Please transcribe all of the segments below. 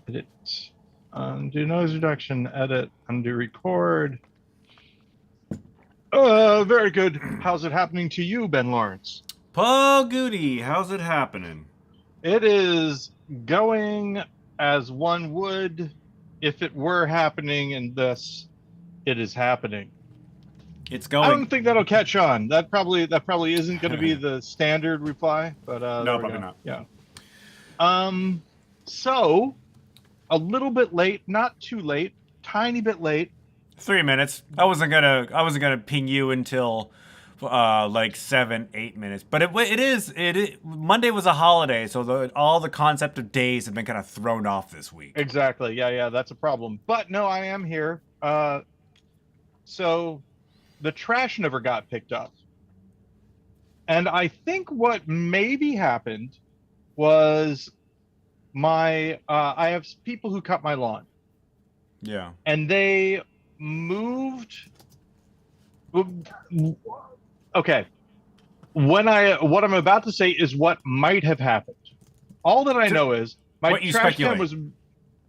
Edit. Undo noise reduction. Edit. Undo record. Very good. How's it happening to you, Ben Lawrence? Paul Goody, how's it happening? It is going as one would if it were happening, and thus it is happening. It's I don't going. think that'll catch on. That probably isn't going to be the standard reply, but there No, we probably go. not. Yeah. Um. So a little bit late, not too late, tiny bit late. 3 minutes. I wasn't gonna ping you until like 7, 8 minutes. But it Monday was a holiday, so all the concept of days have been kind of thrown off this week. Exactly. Yeah, that's a problem. But no, I am here. So the trash never got picked up. And I think what maybe happened was I have people who cut my lawn, Yeah. and they moved. Okay. What I'm about to say is what might have happened. All that I know is What you speculate?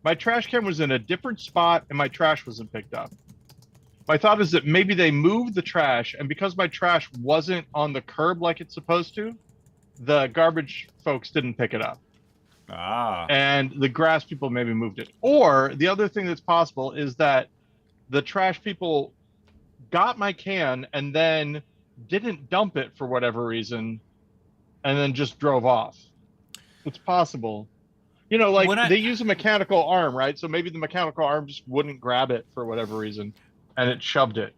my trash can was in a different spot and my trash wasn't picked up. My thought is that maybe they moved the trash, and because my trash wasn't on the curb like it's supposed to, the garbage folks didn't pick it up. Ah. And the grass people maybe moved it. Or the other thing that's possible is that the trash people got my can and then didn't dump it for whatever reason and then just drove off. It's possible. Like they use a mechanical arm, right? So maybe the mechanical arm just wouldn't grab it for whatever reason and it shoved it.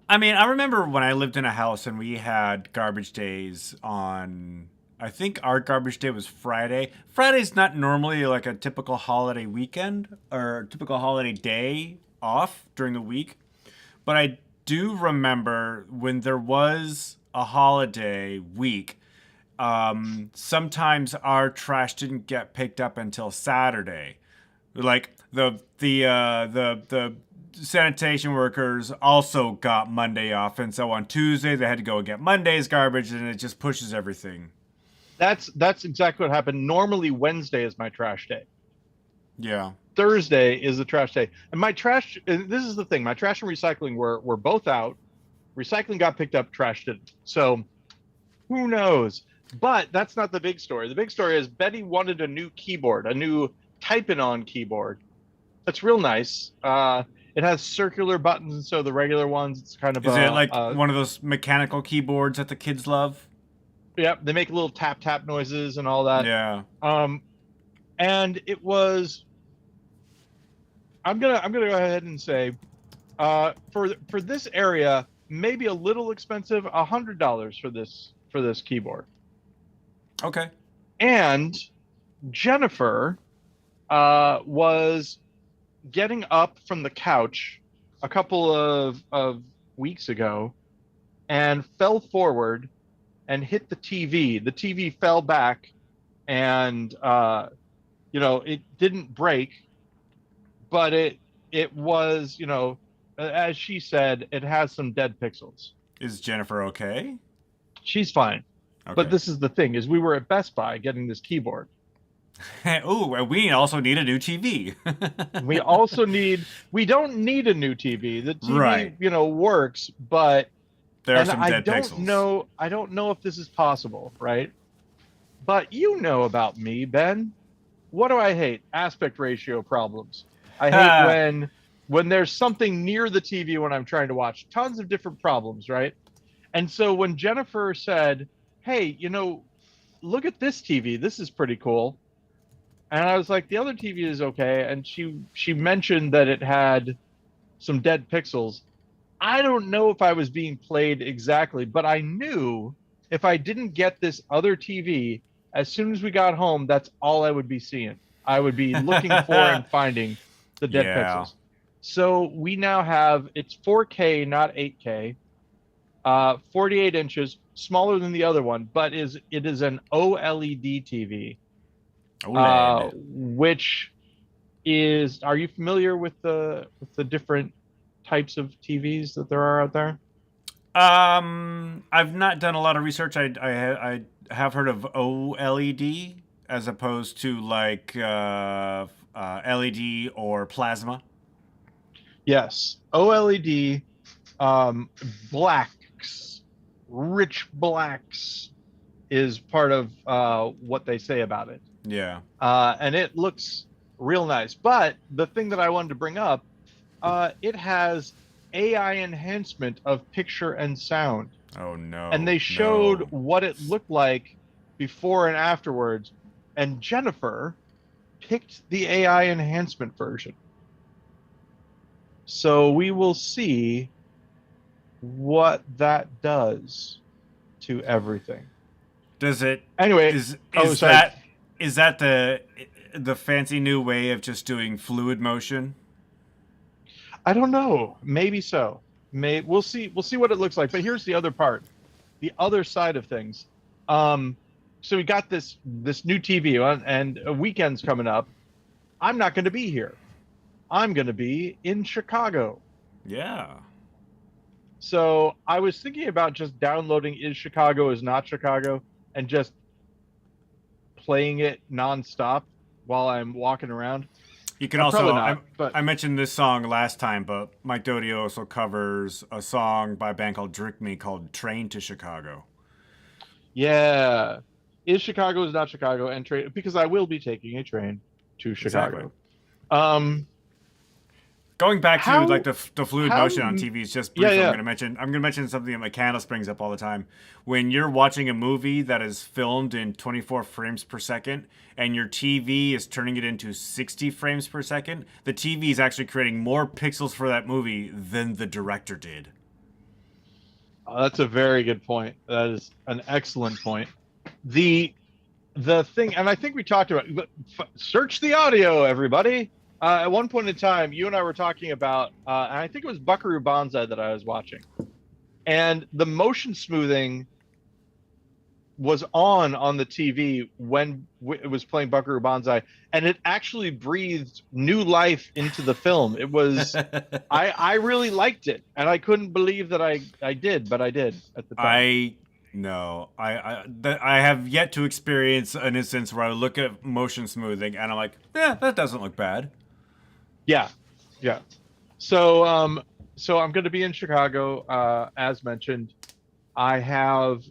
I mean, I remember when I lived in a house and we had garbage days on. I think our garbage day was Friday. Friday's not normally like a typical holiday weekend or typical holiday day off during the week. But I do remember when there was a holiday week, sometimes our trash didn't get picked up until Saturday. Like the sanitation workers also got Monday off, and so on Tuesday they had to go and get Monday's garbage, and it just pushes everything. That's exactly what happened. Normally Wednesday is my trash day. Yeah. Thursday is the trash day. And this is the thing, my trash and recycling were both out. Recycling got picked up, trash didn't. So who knows? But that's not the big story. The big story is Betty wanted a new keyboard, a new typing on keyboard. That's real nice. It has circular buttons, and so the regular ones, it's kind of Is it like one of those mechanical keyboards that the kids love? Yeah, they make little tap tap noises and all that. Yeah. And it was. I'm gonna go ahead and say, for this area, maybe a little expensive, $100 for this keyboard. Okay. And Jennifer was getting up from the couch a couple of weeks ago and fell forward and hit the TV. The TV fell back and it didn't break, but it was, as she said, it has some dead pixels. Is Jennifer okay? She's fine. Okay. But this is the thing, is we were at Best Buy getting this keyboard. Ooh, we also need a new TV. We don't need a new TV. The TV, right. Works, but there are some dead pixels. I don't know if this is possible, right? But you know about me, Ben. What do I hate? Aspect ratio problems. I hate when there's something near the TV when I'm trying to watch. Tons of different problems, right? And so when Jennifer said, "Hey, look at this TV. This is pretty cool." And I was like, "The other TV is okay." And she mentioned that it had some dead pixels. I don't know if I was being played exactly, but I knew if I didn't get this other TV, as soon as we got home, that's all I would be seeing. I would be looking for and finding the dead pixels. So we now have, it's 4K, not 8K, 48 inches, smaller than the other one, but it is an OLED TV, which is, are you familiar with the different types of TVs that there are out there? I've not done a lot of research. I have heard of OLED. as opposed to like LED or plasma. Yes, OLED, um, blacks, rich blacks is part of what they say about it. Yeah. And it looks real nice. But the thing that I wanted to bring up, it has AI enhancement of picture and sound. Oh And no, they showed no. what it looked like before and afterwards. And Jennifer picked the AI enhancement version. So we will see what that does to everything. Does it Anyway, is oh, is sorry. that is that the fancy new way of just doing fluid motion? I don't know. Maybe so. We'll see. We'll see what it looks like. But here's the other part, the other side of things. Um, so we got this new TV and a weekend's coming up. I'm not going to be here. I'm going to be in Chicago. Yeah. So I was thinking about just downloading Is Chicago Is Not Chicago and just playing it nonstop while I'm walking around. You can also Probably not, but I mentioned this song last time, but Mike Doty also covers a song by a band called Drink Me called Train to Chicago. yeah. Is Chicago Is Not Chicago and train because I will be taking a train to Exactly. Chicago. Um, Going back to like how the fluid how motion on TV is just yeah, briefly. yeah. I'm gonna mention something that McCandless brings up all the time. When you're watching a movie that is filmed in 24 frames per second and your TV is turning it into 60 frames per second, the TV is actually creating more pixels for that movie than the director did. That's a very good point. That is an excellent point. The the thing, and I think we talked about, search the audio, everybody. At one point in time, you and I were talking about, and I think it was Buckaroo Banzai that I was watching, and the motion smoothing was on the TV when it was playing Buckaroo Banzai, and it actually breathed new life into the film. It was, I really liked it, and I couldn't believe that I did, but I did at the time. I no, I have yet to experience an instance where I look at motion smoothing and I'm like, yeah, that doesn't look bad. Yeah, yeah. So I'm going to be in Chicago, as mentioned. I have,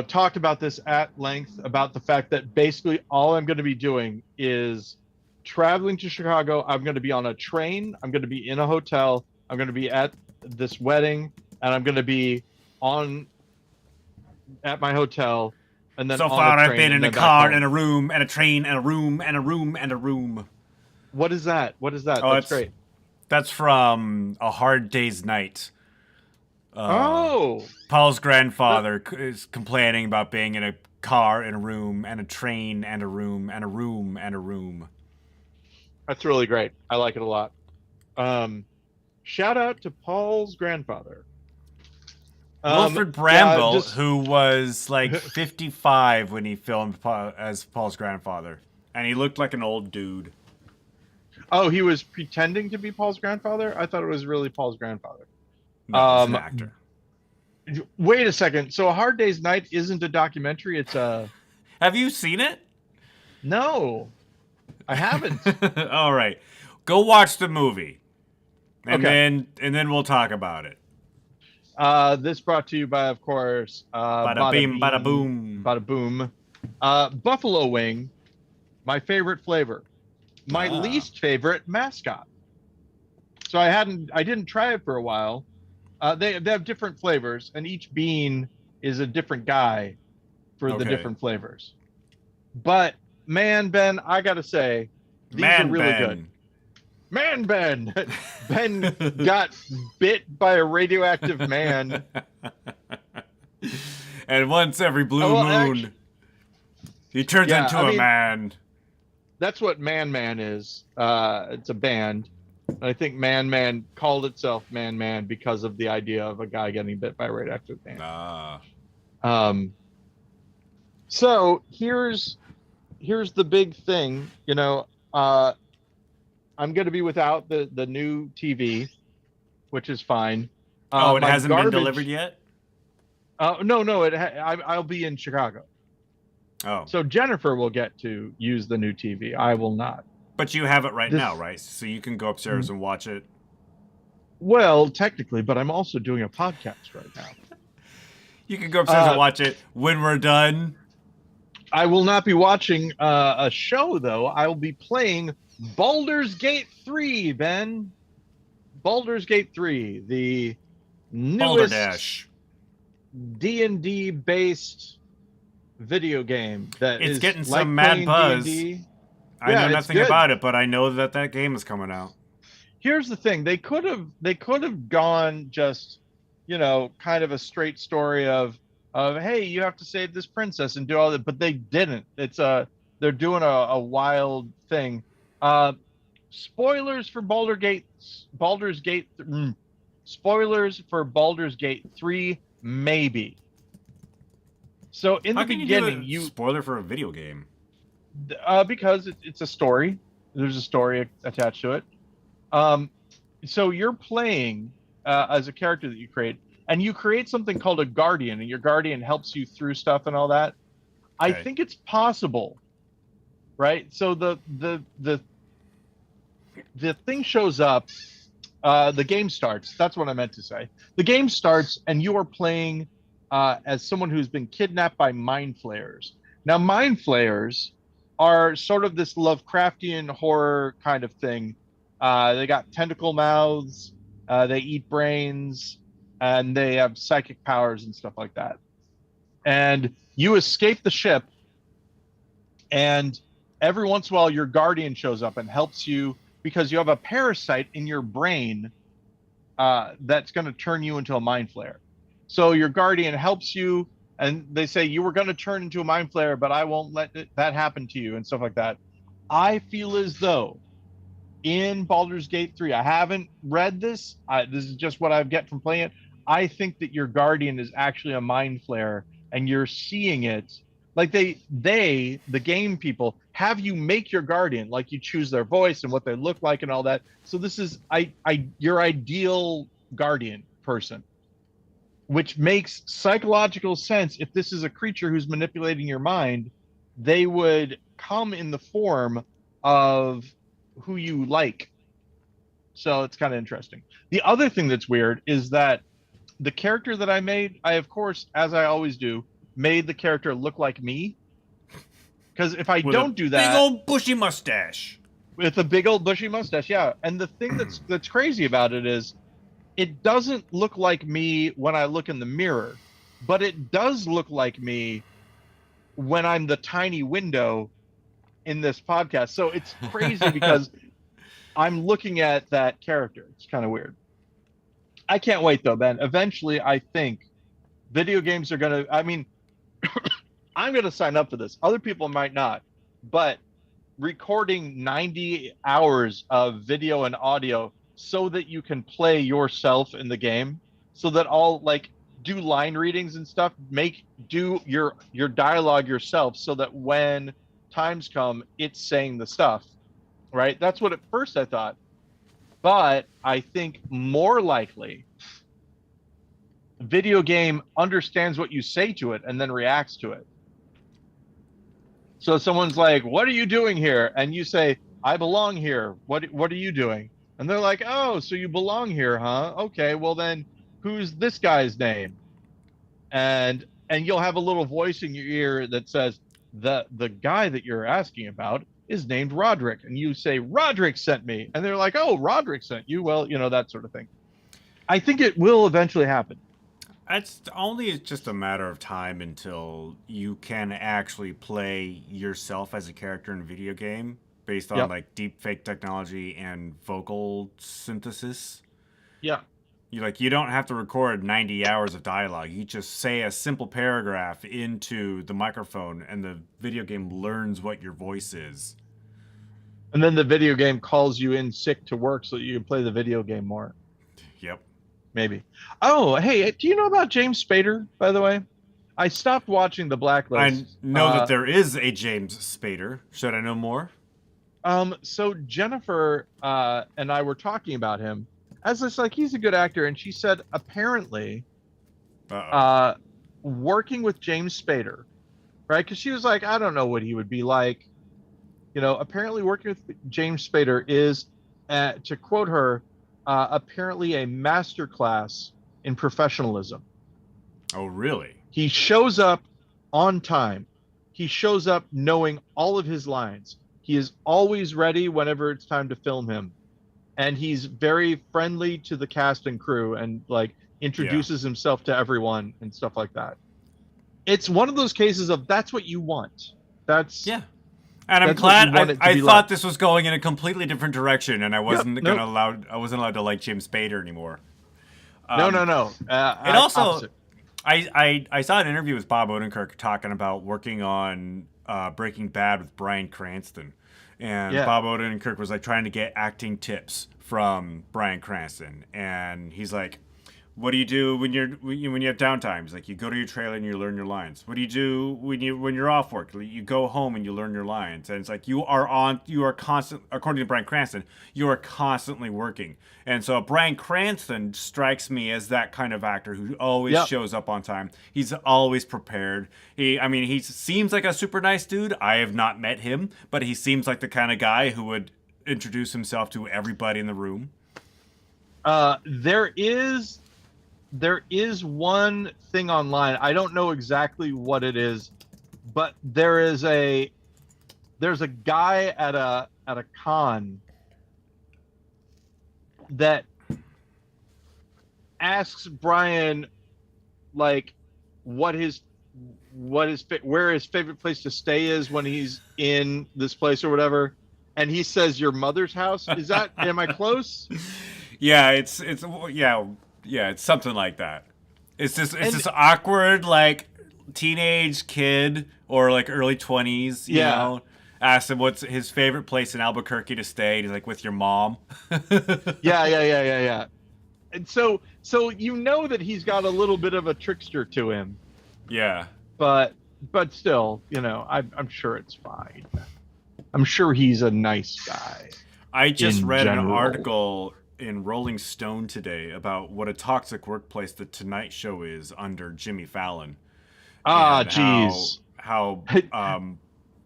talked about this at length about the fact that basically all I'm going to be doing is traveling to Chicago. I'm going to be on a train. I'm going to be in a hotel. I'm going to be at this wedding, and I'm going to be at my hotel, and then So on a far, I've train, been and in a then back car, home. and a room, and a train, and a room, and a room, and a room. What is that? What is that? Oh, That's great. That's from A Hard Day's Night. Oh, Paul's grandfather is complaining about being in a car, and a room, and a train, and a room, and a room, and a room. that's really great. I like it a lot. Shout out to Paul's grandfather. Wilfred Yeah, Bramble, just who was like 55 when he filmed as Paul's grandfather, and he looked like an old dude. oh, he was pretending to be Paul's grandfather. I thought it was really Paul's grandfather. No, he's an actor. Wait a second. So A Hard Day's Night isn't a documentary. It's a Have you seen it? no, I haven't. All right, go watch the movie, and Okay. then we'll talk about it. This brought to you by, of course, Bada bing, bada boom. Bada Boom. Buffalo wing, my favorite flavor. My Ah. least favorite mascot. So I didn't try it for a while. They have different flavors, and each bean is a different guy for the Okay. different flavors. But man, Ben, I gotta say, these are Man, really Ben. good. Man, Ben, Ben got bit by a radioactive man. And once every blue Oh, well, moon, he turns yeah, into I a mean- man. That's what Man Man is. It's a band. I think Man Man called itself Man Man because of the idea of a guy getting bit by a radioactive man. Ah. So here's the big thing. I'm going to be without the new TV, which is fine. Oh, it My hasn't been garbage- delivered yet? No. I'll be in Chicago. Oh, So Jennifer will get to use the new TV. I will not. but you have it right now, This, right? So you can go upstairs and watch it. well, technically, but I'm also doing a podcast right now. You can go upstairs and Uh, watch it when we're done. I will not be watching a show though. I will be playing Baldur's Gate 3, Ben. Baldur's Gate 3, the newest Balderdash. D&D based video game that It's is getting like some mad playing buzz. D&D. I Yeah, know it's nothing good. about it, but I know that game is coming out. Here's the thing. They could have gone just, kind of a straight story of hey, you have to save this princess and do all that, but they didn't. They're doing a wild thing. Uh spoilers for Baldur's Gate spoilers for Baldur's Gate 3 maybe. So in How the can you do beginning, a spoiler for a video game? because it's a story. There's a story attached to it. Um, so you're playing as a character that you create, and you create something called a guardian, and your guardian helps you through stuff and all that. I Okay. think it's possible, right? So the thing shows up. The game starts. That's what I meant to say. The game starts, and you are playing as someone who's been kidnapped by mind flayers. Now, mind flayers are sort of this Lovecraftian horror kind of thing. They got tentacle mouths, they eat brains, and they have psychic powers and stuff like that. And you escape the ship, and every once in a while, your guardian shows up and helps you because you have a parasite in your brain that's going to turn you into a mind flayer. So your guardian helps you, and they say you were going to turn into a mind flayer, but I won't let that happen to you and stuff like that. I feel as though in Baldur's Gate 3, I haven't read this. This is just what I get from playing it. I think that your guardian is actually a mind flayer, and you're seeing it. Like the game people have you make your guardian, like you choose their voice and what they look like and all that. So this is your ideal guardian person, which makes psychological sense. If this is a creature who's manipulating your mind, they would come in the form of who you like. So it's kind of interesting. The other thing that's weird is that the character that I made, I of course, as I always do, made the character look like me. Because if I With don't a do that, big old bushy mustache. with a big old bushy mustache, yeah. And the thing that's crazy about it is, it doesn't look like me when I look in the mirror, but it does look like me when I'm the tiny window in this podcast. So it's crazy because I'm looking at that character. It's kind of weird. I can't wait though, Ben. Eventually, I think video games are going to, I mean, I'm going to sign up for this. Other people might not, but recording 90 hours of video and audio so that you can play yourself in the game, so that all like do line readings and stuff, do your dialogue yourself, so that when times come, it's saying the stuff, right? That's what at first I thought, but I think more likely video game understands what you say to it and then reacts to it. So someone's like, "What are you doing here?" And you say, "I belong here. What are you doing?" And they're like, "Oh, so you belong here, huh? Okay, well then, who's this guy's name?" And you'll have a little voice in your ear that says, "The guy that you're asking about is named Roderick." And you say, "Roderick sent me." And they're like, "Oh, Roderick sent you." Well, that sort of thing. I think it will eventually happen. It's just a matter of time until you can actually play yourself as a character in a video game based on Yep. like deep fake technology and vocal synthesis. Yeah. You don't have to record 90 hours of dialogue. You just say a simple paragraph into the microphone and the video game learns what your voice is. And then the video game calls you in sick to work so that you can play the video game more. Yep. Maybe. Oh, hey, do you know about James Spader, by the way? I stopped watching The Blacklist. I know that there is a James Spader. Should I know more? So Jennifer and I were talking about him as this, like, he's a good actor, and she said apparently Uh-oh. working with James Spader right? Because she was like, I don't know what he would be like. Apparently working with James Spader is, to quote her, apparently a masterclass in professionalism. Oh, really? He shows up on time. He shows up knowing all of his lines. He is always ready whenever it's time to film him. And he's very friendly to the cast and crew and like Yeah. introduces himself to everyone and stuff like that. It's one of those cases of that's what you want. That's Yeah. And I'm that's what you glad. want it to I be thought like. this was going in a completely different direction, and I Yep. wasn't Nope. gonna allowed. I wasn't allowed to like James Spader anymore. No, Um, no, no. it also, Opposite. I saw an interview with Bob Odenkirk talking about working on Breaking Bad with Bryan Cranston, and Yeah. Bob Odenkirk was like trying to get acting tips from Bryan Cranston, and he's like, "What do you do when you have downtime?" He's like, "You go to your trailer and you learn your lines." "What do you do when you're off work?" "You go home and you learn your lines." And it's like you are constant. According to Bryan Cranston, you are constantly working. And so Bryan Cranston strikes me as that kind of actor who always Yep. shows up on time. He's always prepared. He seems like a super nice dude. I have not met him, but he seems like the kind of guy who would introduce himself to everybody in the room. Uh, there is there is one thing online. I don't know exactly what it is, but there's a guy at a con that asks Brian like where his favorite place to stay is when he's in this place or whatever, and he says your mother's house. Is that am I close? Yeah, it's something like that. It's And this awkward like teenage kid or like early 20s, yeah, Asks him what's his favorite place in Albuquerque to stay. And he's like, with your mom. yeah. And so that he's got a little bit of a trickster to him, Yeah. but still, I'm sure it's fine. I'm sure he's a nice guy I just in read an general. article in Rolling Stone today about what a toxic workplace the Tonight Show is under Jimmy Fallon, Ah, and geez. how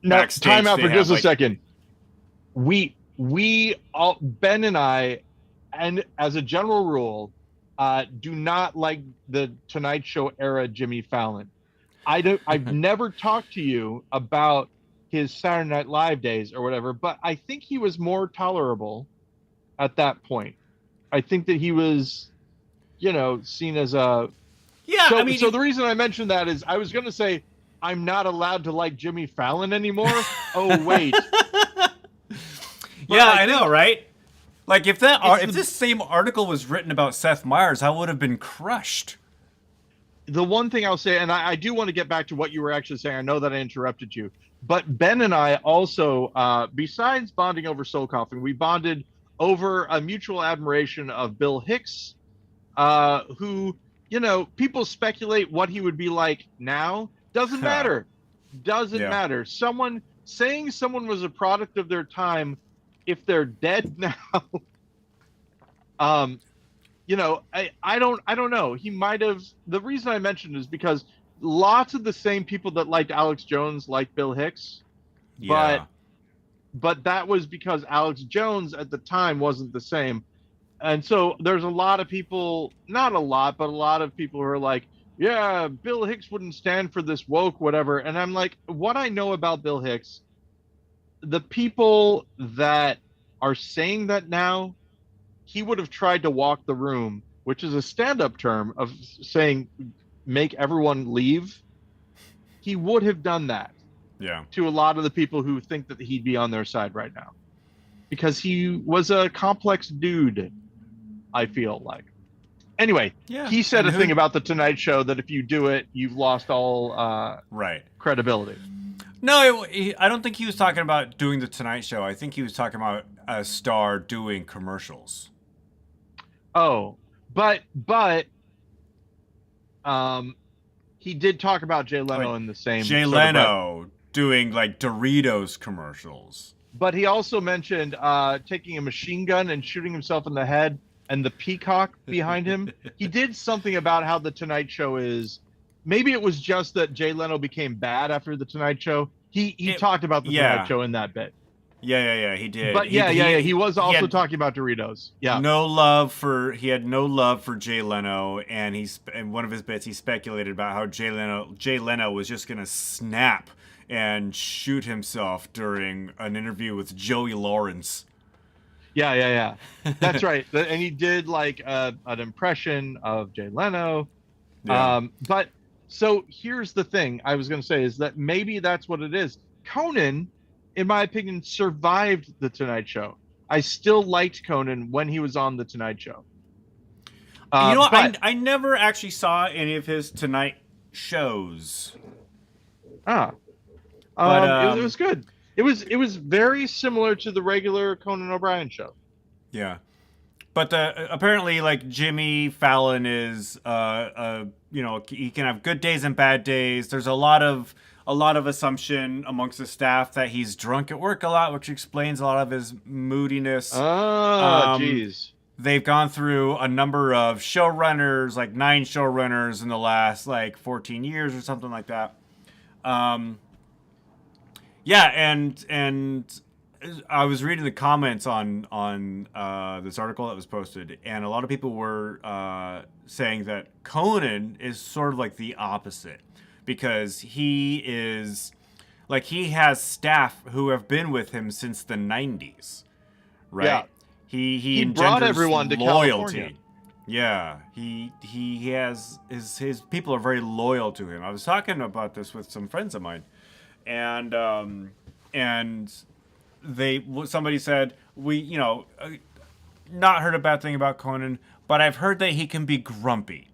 No, backstage time out they for have just a like second. We all, Ben and I, and as a general rule, do not like the Tonight Show era Jimmy Fallon. I've never talked to you about his Saturday Night Live days or whatever, but I think he was more tolerable at that point. I think that he was, seen as a yeah. I so mean, the reason I mentioned that is I was going to say I'm not allowed to like Jimmy Fallon anymore. Oh wait. But yeah, I know, right? Like it's if this same article was written about Seth Meyers, I would have been crushed. the one thing I'll say, and I do want to get back to what you were actually saying. I know that I interrupted you, but Ben and I also, besides bonding over soul coughing, we bonded over a mutual admiration of Bill Hicks, who, people speculate what he would be like now. Doesn't matter. Doesn't Yeah. matter. Someone was a product of their time, if they're dead now, um, I don't know. He might have. The reason I mentioned is because lots of the same people that liked Alex Jones like Bill Hicks, but Yeah. that was because Alex Jones at the time wasn't the same. And so there's a lot of people, not a lot, but a lot of people who are like, yeah, Bill Hicks wouldn't stand for this woke, whatever. And I'm like, what I know about Bill Hicks, the people that are saying that now, he would have tried to walk the room, which is a stand-up term of saying make everyone leave. He would have done that Yeah. to a lot of the people who think that he'd be on their side right now, because he was a complex dude, I feel like. Anyway, Yeah. he said And a thing about the Tonight Show that if you do it, you've lost all Right. credibility. No, I don't think he was talking about doing the Tonight Show. I think he was talking about a star doing commercials. Oh, but um, he did talk about Jay Leno Like in the same Jay sort of breath. Leno doing like Doritos commercials. But he also mentioned taking a machine gun and shooting himself in the head and the peacock behind him. He did something about how the Tonight Show is maybe it was just that Jay Leno became bad after the Tonight Show. He It, talked about the Tonight yeah, Show in that bit. yeah. He did. But yeah. He was He also had talking about Doritos. Yeah. he had no love for Jay Leno, and in one of his bits he speculated about how Jay Leno was just gonna snap and shoot himself during an interview with Joey Lawrence. Yeah. That's right. And he did like an impression of Jay Leno. Yeah. But so here's the thing I was going to say is that maybe that's what it is. Conan, in my opinion, survived the Tonight Show. I still liked Conan when he was on the Tonight Show. You know, But I never actually saw any of his Tonight shows, ah, but it was good. It was very similar to the regular Conan O'Brien show. yeah. But apparently, like Jimmy Fallon is, you know, he can have good days and bad days. There's a lot of assumption amongst the staff that he's drunk at work a lot, which explains a lot of his moodiness. Ah, geez. They've gone through a number of showrunners, like 9 showrunners in the last like 14 years or something like that. Yeah, and I was reading the comments on this article that was posted, and a lot of people were saying that Conan is sort of like the opposite because he is like he has staff who have been with him since the 90s, right? Yeah. He brought engenders everyone to loyalty. California. Yeah, he has his people are very loyal to him. I was talking about this with some friends of mine, and somebody said not heard a bad thing about Conan, but I've heard that he can be grumpy.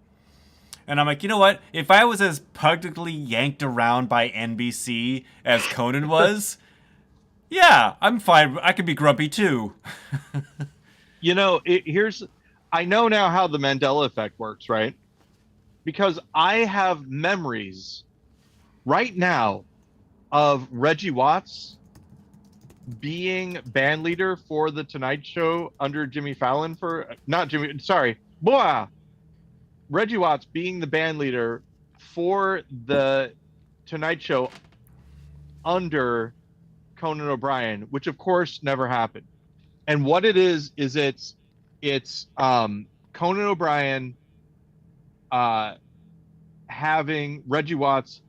And I'm like, you know what? If I was as publicly yanked around by NBC as Conan was, yeah, I'm fine. I can be grumpy too. I know now how the Mandela effect works, right? Because I have memories right now of Reggie Watts being band leader for the Tonight Show under Jimmy Fallon Reggie Watts being the band leader for the Tonight Show under Conan O'Brien, which of course never happened. And what it is it's Conan O'Brien having Reggie Watts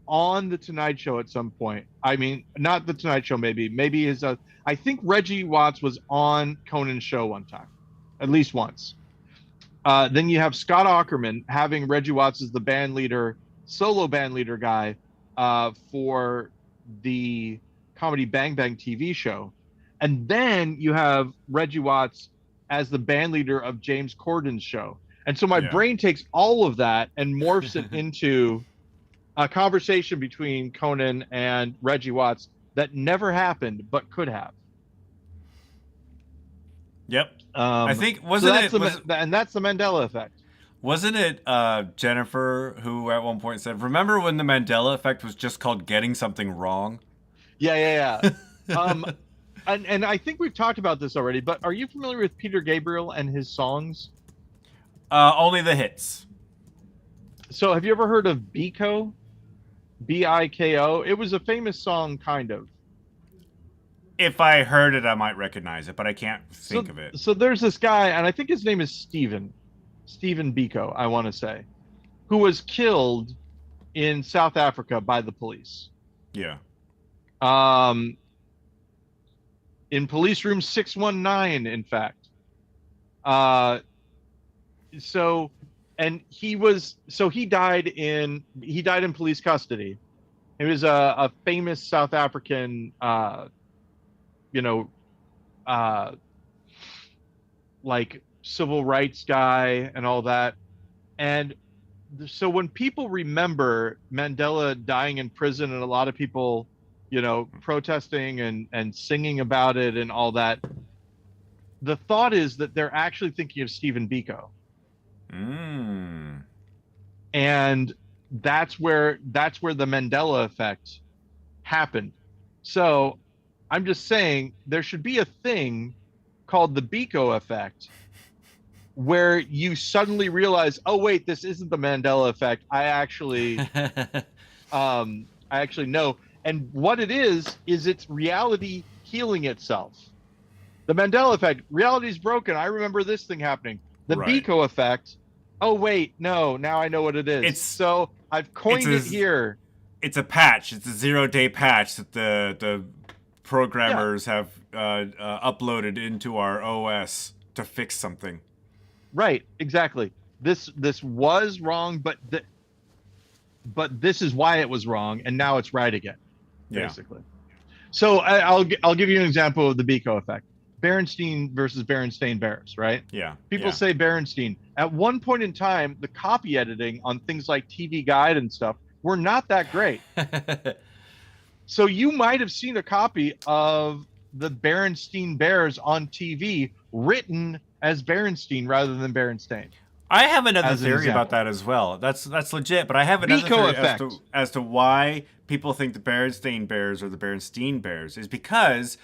on the Tonight Show at some point. I mean, not the Tonight Show, maybe his. I think Reggie Watts was on Conan's show one time, at least once. Then you have Scott Aukerman having Reggie Watts as the band leader, solo band leader guy for the comedy Bang Bang TV show. And then you have Reggie Watts as the band leader of James Corden's show. And so my brain takes all of that and morphs it into a conversation between Conan and Reggie Watts that never happened but could have. Yep. I think that's the Mandela effect. Wasn't it Jennifer who at one point said, "Remember when the Mandela effect was just called getting something wrong?" Yeah. And I think we've talked about this already, but are you familiar with Peter Gabriel and his songs? Only the hits. So have you ever heard of Biko? Biko? It was a famous song, kind of. If I heard it, I might recognize it, but I can't think of it. So there's this guy, and I think his name is Stephen Biko, I want to say, who was killed in South Africa by the police. Yeah. In police room 619, in fact. He died in police custody. He was a famous South African, like civil rights guy and all that. And so when people remember Mandela dying in prison and a lot of people, protesting and singing about it and all that, the thought is that they're actually thinking of Stephen Biko. And that's where the Mandela effect happened. So I'm just saying there should be a thing called the Biko effect where you suddenly realize, oh wait, this isn't the Mandela effect. I actually know. And what it is it's reality healing itself. The Mandela effect, reality is broken. I remember this thing happening. The Right. Biko effect, oh wait, no, now I know what it is. It's So I've it's coined a it here. it's a patch. It's a 0-day patch that the Yeah, programmers have uploaded into our OS to fix something. right, exactly. This was wrong, but this is why it was wrong, and now it's right again, Yeah. basically. So I'll give you an example of the Biko effect. Berenstain versus Berenstain Bears, right? Yeah. People Yeah. say Berenstain. At one point in time, the copy editing on things like TV Guide and stuff were not that great. So you might have seen a copy of the Berenstain Bears on TV written as Berenstain rather than Berenstain, I have another as an theory about example. that as well. That's legit, but I have another Biko theory effect. as to why people think the Berenstain Bears are the Berenstein Bears is because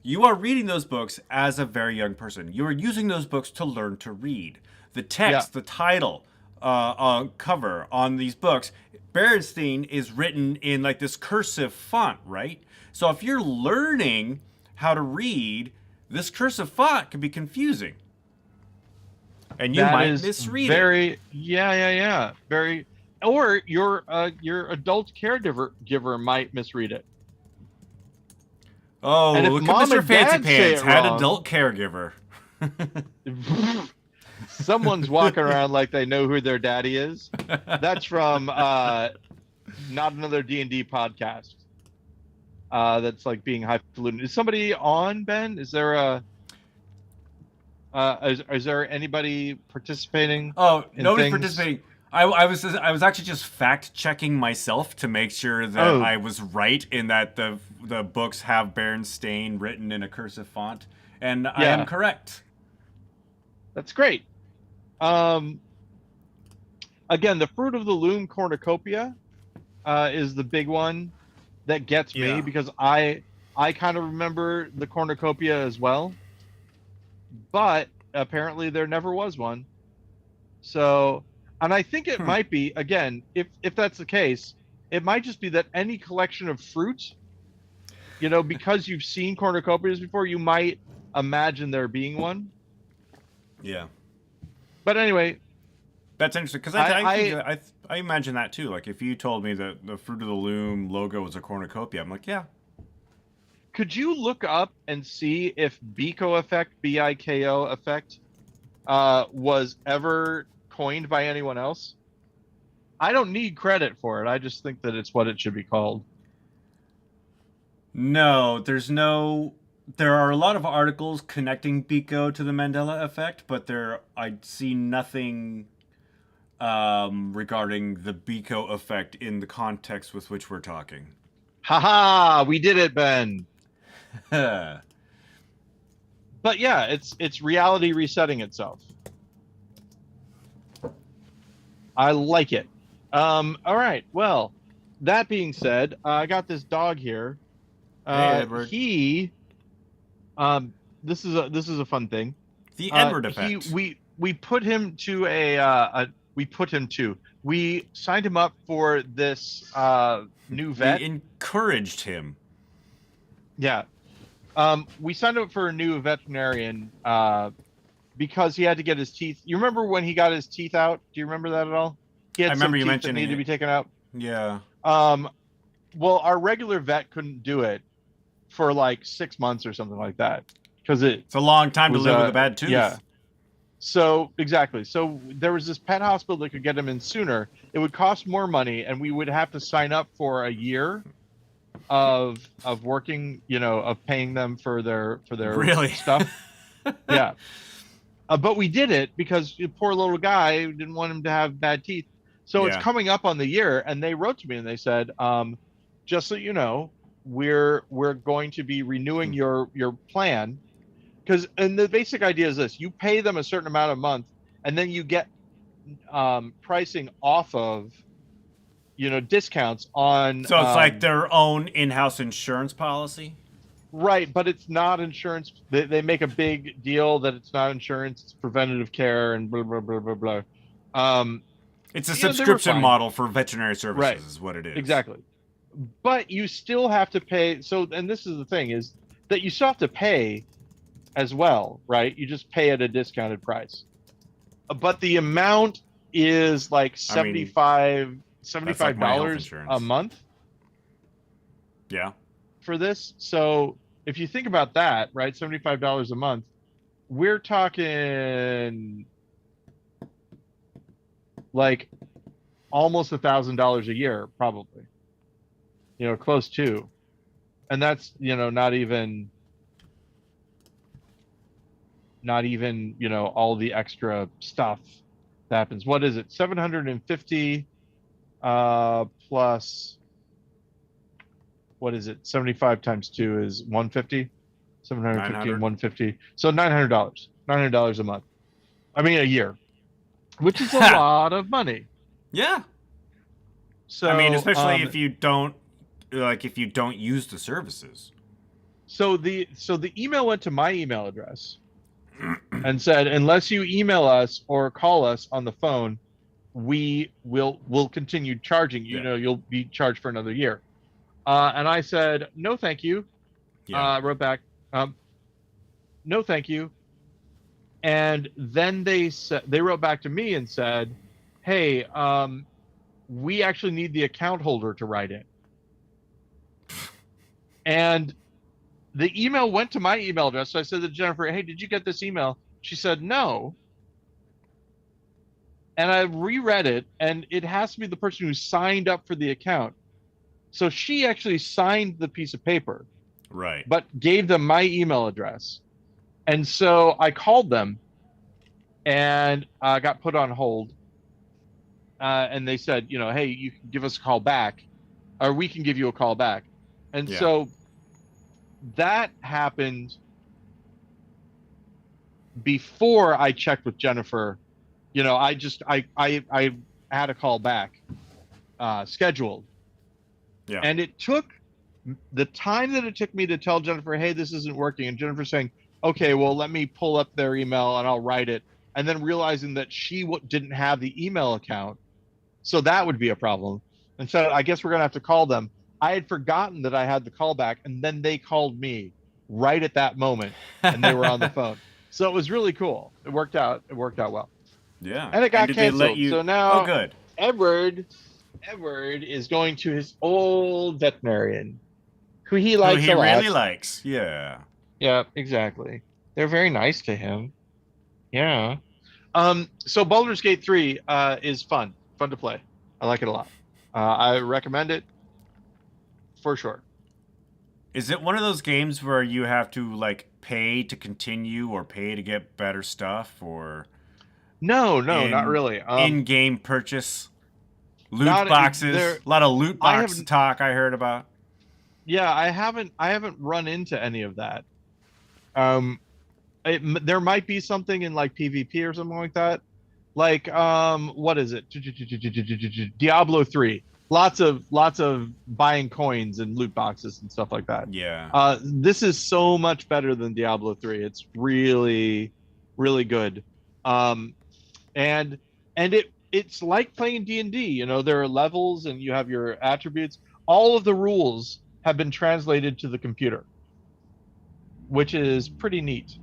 you are reading those books as a very young person. You are using those books to learn to read. The Yeah, text, the title, cover on these books, Berenstein is written in like this cursive font, right? So if you're learning how to read, this cursive font can be confusing, and you that might is misread it. yeah. Very, or your adult caregiver might misread it. Oh, And if look at mom Mr. and Fancy dad say Pants, it had wrong, adult caregiver. someone's walking around like they know who their daddy is. That's from not another D&D podcast. That's like being highfalutin. Is somebody on, Ben? Is there is there anybody participating Oh, in nobody's things? participating. I was actually just fact checking myself to make sure that Oh, I was right in that the books have Berenstain written in a cursive font, and I am yeah, correct. that's great. Um, Again, the fruit of the loom cornucopia is the big one that gets me Yeah. because I kind of remember the cornucopia as well, but apparently there never was one. So, and I think it Hmm. might be again, if that's the case, it might just be that any collection of fruit, because you've seen cornucopias before, you might imagine there being one. Yeah. But anyway, That's interesting because I I think I I imagine that too. Like if you told me that the Fruit of the Loom logo was a cornucopia, I'm like, yeah. could you look up and see if Biko effect, Biko effect, was ever coined by anyone else? I don't need credit for it. I just think that it's what it should be called. No, there's no. There are a lot of articles connecting Biko to the Mandela effect, but I see nothing regarding the Biko effect in the context with which we're talking. Haha, we did it, Ben. Yeah. But yeah, it's reality resetting itself. I like it. All right. Well, that being said, I got this dog here. Hey, Edward. He this is a fun thing. The Edward He effect. we put him to we signed him up for this new We vet. encouraged him. Yeah. We signed up for a new veterinarian because he had to get his teeth. You remember when he got his teeth out? Do you remember that at all? He I had some remember you teeth that mentioning needed to be it. taken out. Yeah. Um, well, our regular vet couldn't do it for like 6 months or something like that because it It's a long time to was live with a bad yeah. tooth. So exactly. So there was this pet hospital that could get him in sooner. It would cost more money, and we would have to sign up for a year of working, of paying them for their Really? stuff. Yeah. But we did it because the poor little guy didn't want him to have bad teeth. So it's Yeah. coming up on the year, and they wrote to me and they said, just so you know, we're going to be renewing your plan and the basic idea is this: you pay them a certain amount a month, and then you get pricing off of discounts on So it's like their own in-house insurance policy. right, but it's not insurance. They make a big deal that it's not insurance, it's preventative care and blah blah blah blah blah. Um, It's a they were subscription fine. model for veterinary Right, services, is what it is. exactly. But you still have to pay. So, and this is the thing is that you still have to pay as well, right? You just pay at a discounted price. But the amount is like I mean, that's like my health $75 a insurance. month Yeah. for this. So if you think about that, right, $75 a month, we're talking like almost $1,000 a year, probably, close to. And that's, not even, all the extra stuff that happens. What is it? 750 plus, what is it? 75 times 2 is 150. 750 and 900. 150. So $900. $900 a month. I mean a year, which is a Ha! lot of money. Yeah. I mean, So especially if you don't use the services. so the email went to my email address and said, unless you email us or call us on the phone, we'll continue charging you. Yeah. You'll be charged for another year. And I said, no, thank you. Yeah. I wrote back, no, thank you. And then they wrote back to me and said, hey, we actually need the account holder to write in. And the email went to my email address. So I said to Jennifer, hey, did you get this email? She said, no. And I reread it, and it has to be the person who signed up for the account. So she actually signed the piece of paper, Right. but gave them my email address. And so I called them and got put on hold. And they said, hey, you can give us a call back, or we can give you a call back. And Yeah. so that happened before I checked with Jennifer. I had a call back scheduled. Yeah. And it took the time that it took me to tell Jennifer, hey, this isn't working. And Jennifer saying, okay, well, let me pull up their email and I'll write it. And then realizing that she didn't have the email account. So that would be a problem. And so I guess we're going to have to call them. I had forgotten that I had the callback, and then they called me right at that moment, and they were on the phone. So it was really cool. It worked out. It worked out well. Yeah. And it got did they let canceled. you? So now Oh, good. Edward is going to his old veterinarian, who he likes Who he a lot. really likes. Yeah. Yeah, exactly. They're very nice to him. Yeah. So Baldur's Gate 3 is fun to play. I like it a lot. I recommend it for sure. Is it one of those games where you have to like pay to continue or pay to get better stuff, or No, not really. in-game purchase loot not boxes? there. A lot of loot I box have, talk I heard about. yeah, I haven't run into any of that. There might be something in like PvP or something like that. Like what is it? Diablo 3. Lots of buying coins and loot boxes and stuff like that. Yeah. This is so much better than Diablo 3. It's really, really good. And it's like playing D&D. There are levels and you have your attributes. All of the rules have been translated to the computer, which is pretty neat.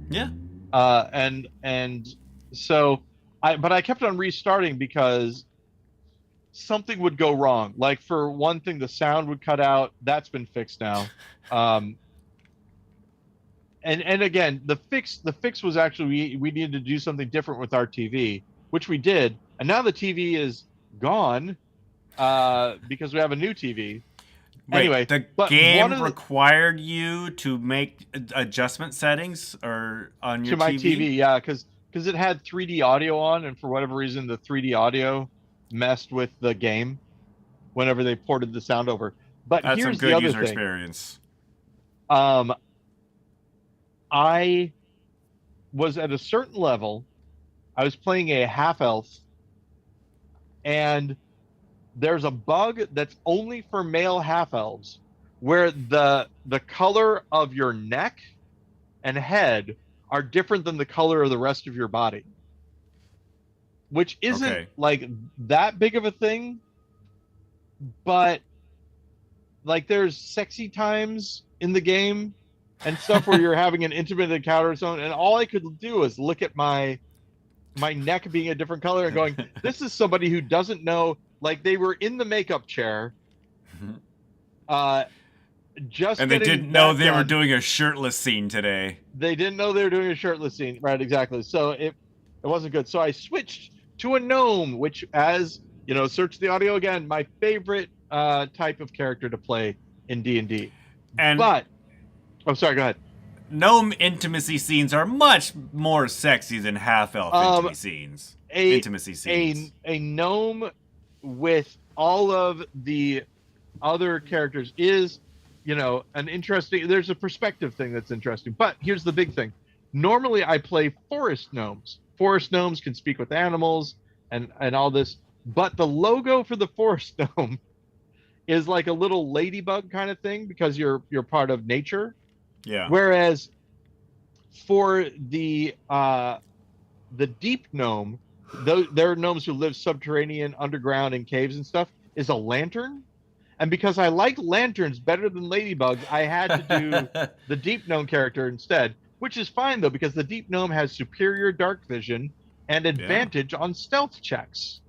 Yeah. And so I kept on restarting because something would go wrong. Like for one thing, the sound would cut out. That's been fixed now. And again, the fix was actually we needed to do something different with our TV, which we did. And now the TV is gone because we have a new TV. Wait, Anyway, the but game required you to make adjustment settings or on your to my TV? TV, yeah, because it had 3D audio on, and for whatever reason, the 3D audio messed with the game whenever they ported the sound over. But That's here's some the good other user thing. experience. I was at a certain level. I was playing a half elf, and there's a bug that's only for male half elves where the color of your neck and head are different than the color of the rest of your body, which isn't Okay. like that big of a thing, but like there's sexy times in the game and stuff where you're having an intimate encounter with someone, and all I could do is look at my neck being a different color and going, this is somebody who doesn't know, like they were in the makeup chair, uh, just And they getting didn't know that they were done. doing a shirtless scene today. They didn't know they were doing a shirtless scene. Right, exactly. So it wasn't good. So I switched to a gnome, which, as you know, search the audio again, my favorite type of character to play in D&D. And But I'm sorry, go ahead. gnome intimacy scenes are much more sexy than half elf Um, a intimacy scenes. a gnome with all of the other characters is, you know, an interesting, there's a perspective thing that's interesting. But here's the big thing. Normally I play forest gnomes. Forest gnomes can speak with animals and all this, but the logo for the forest gnome is like a little ladybug kind of thing because you're part of nature. Yeah. Whereas for the deep gnome, there are gnomes who live subterranean, underground, in caves and stuff, is a lantern. And because I like lanterns better than ladybugs, I had to do the deep gnome character instead, which is fine though, because the deep gnome has superior dark vision and Yeah. advantage on stealth checks.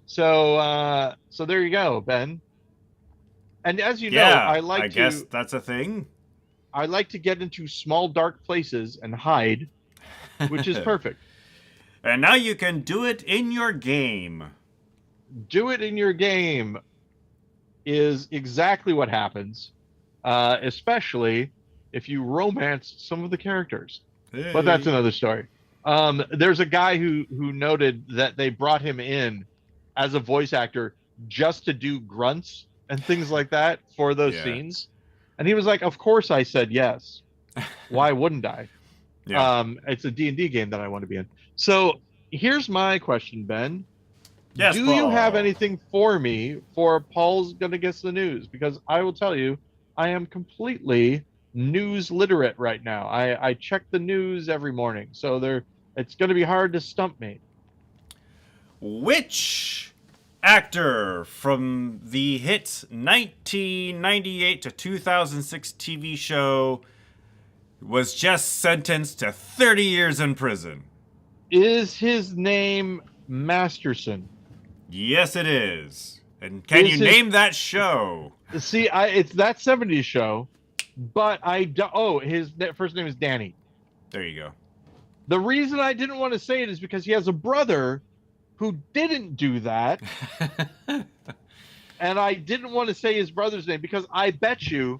So there you go, Ben. And as you know, Yeah, I guess that's a thing. I like to get into small dark places and hide, which is perfect. And now you can do it in your game. Do it in your game is exactly what happens, especially if you romance some of the characters. But that's Hey. another story. There's a guy who noted that they brought him in as a voice actor just to do grunts and things like that for those Yeah. scenes, and he was like, "Of course, I said yes. Why wouldn't I? Yeah. It's a D&D game that I want to be in." So here's my question, Ben. Yes, Do you have Paul. anything for me for Paul's Gonna Guess the News? Because I will tell you, I am completely news literate right now. I check the news every morning, so it's going to be hard to stump me. Which actor from the hit 1998 to 2006 TV show was just sentenced to 30 years in prison? Is his name Masterson? Yes, it is. And can Is you his name that show? See? It's that '70s show, but I do, oh, his first name is Danny. There you go. The reason I didn't want to say it is because he has a brother who didn't do that, and I didn't want to say his brother's name because I bet you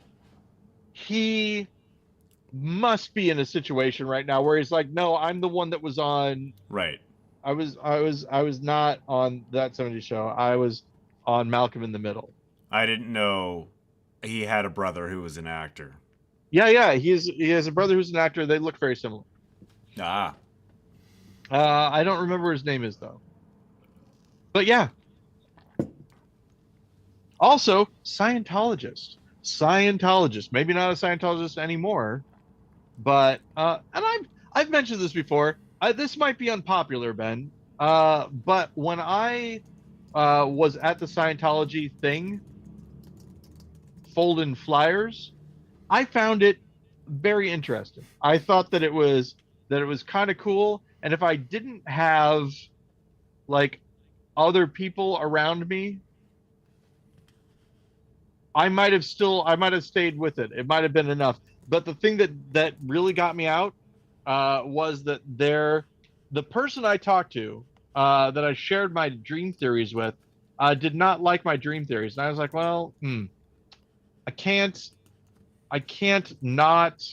he must be in a situation right now where he's like, no, I'm the one that was on. Right. I was not on that '70s show. I was on Malcolm in the Middle. I didn't know he had a brother who was an actor. Yeah. He has a brother who's an actor. They look very similar. Ah. I don't remember his name is though. But yeah. Also, Scientologist. Scientologist. Maybe not a Scientologist anymore, but and I've mentioned this before. This might be unpopular, Ben. But when I was at the Scientology thing, folding flyers, I found it very interesting. I thought that it was kind of cool, and if I didn't have like other people around me, I might have stayed with it. It might have been enough. But the thing that really got me out was that the person I talked to, that I shared my dream theories with, did not like my dream theories, and I was like, well, I can't not